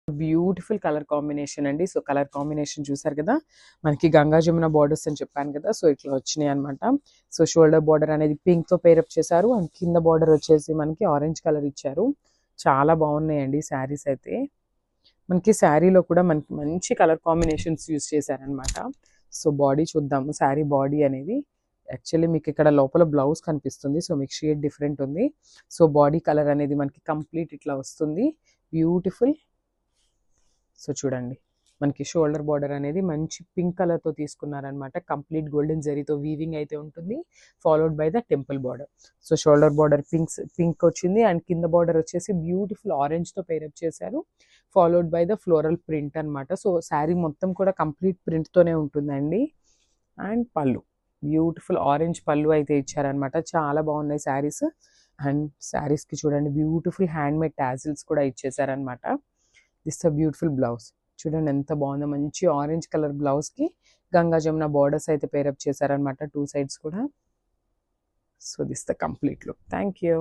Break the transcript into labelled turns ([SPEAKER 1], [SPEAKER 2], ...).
[SPEAKER 1] Beautiful colour combination అండి. So colour combination చూసారు కదా, మనకి గంగా జమున బార్డర్స్ అని చెప్పాను కదా, సో ఇట్లా వచ్చినాయి అనమాట. సో షోల్డర్ బార్డర్ అనేది పింక్ తో పేరప్ చేశారు అండ్ కింద బార్డర్ వచ్చేసి మనకి ఆరెంజ్ కలర్ ఇచ్చారు. చాలా బాగున్నాయండి శారీస్ అయితే. మనకి శారీలో కూడా మనకి మంచి కలర్ కాంబినేషన్స్ యూస్ చేశారనమాట. సో బాడీ చూద్దాము, శారీ బాడీ అనేది. యాక్చువల్లీ మీకు ఇక్కడ లోపల బ్లౌజ్ కనిపిస్తుంది, సో మీకు షేడ్ డిఫరెంట్ ఉంది. సో బాడీ కలర్ అనేది మనకి కంప్లీట్ ఇట్లా వస్తుంది, బ్యూటిఫుల్. సో చూడండి, మనకి షోల్డర్ బార్డర్ అనేది మంచి పింక్ కలర్తో తీసుకున్నారనమాట. కంప్లీట్ గోల్డెన్ జరీతో వీవింగ్ అయితే ఉంటుంది, followed by the temple border. So shoulder border pink వచ్చింది అండ్ కింద బార్డర్ వచ్చేసి బ్యూటిఫుల్ ఆరెంజ్తో పేరప్ చేశారు, followed by the floral print అనమాట. సో శారీ మొత్తం కూడా కంప్లీట్ ప్రింట్తోనే ఉంటుందండి. అండ్ పళ్ళు, బ్యూటిఫుల్ ఆరెంజ్ పళ్ళు అయితే ఇచ్చారనమాట. చాలా బాగున్నాయి శారీస్. అండ్ శారీస్కి చూడండి బ్యూటిఫుల్ హ్యాండ్ మేడ్ టాజిల్స్ కూడా ఇచ్చేసారనమాట. This a beautiful blouse. చూడండి ఎంత బాగుందో, మంచి ఆరెంజ్ కలర్ బ్లౌజ్కి గంగా జమున బార్డర్స్ అయితే పేరప్ చేశారనమాట, 2 sides కూడా. So this the complete look. Thank you.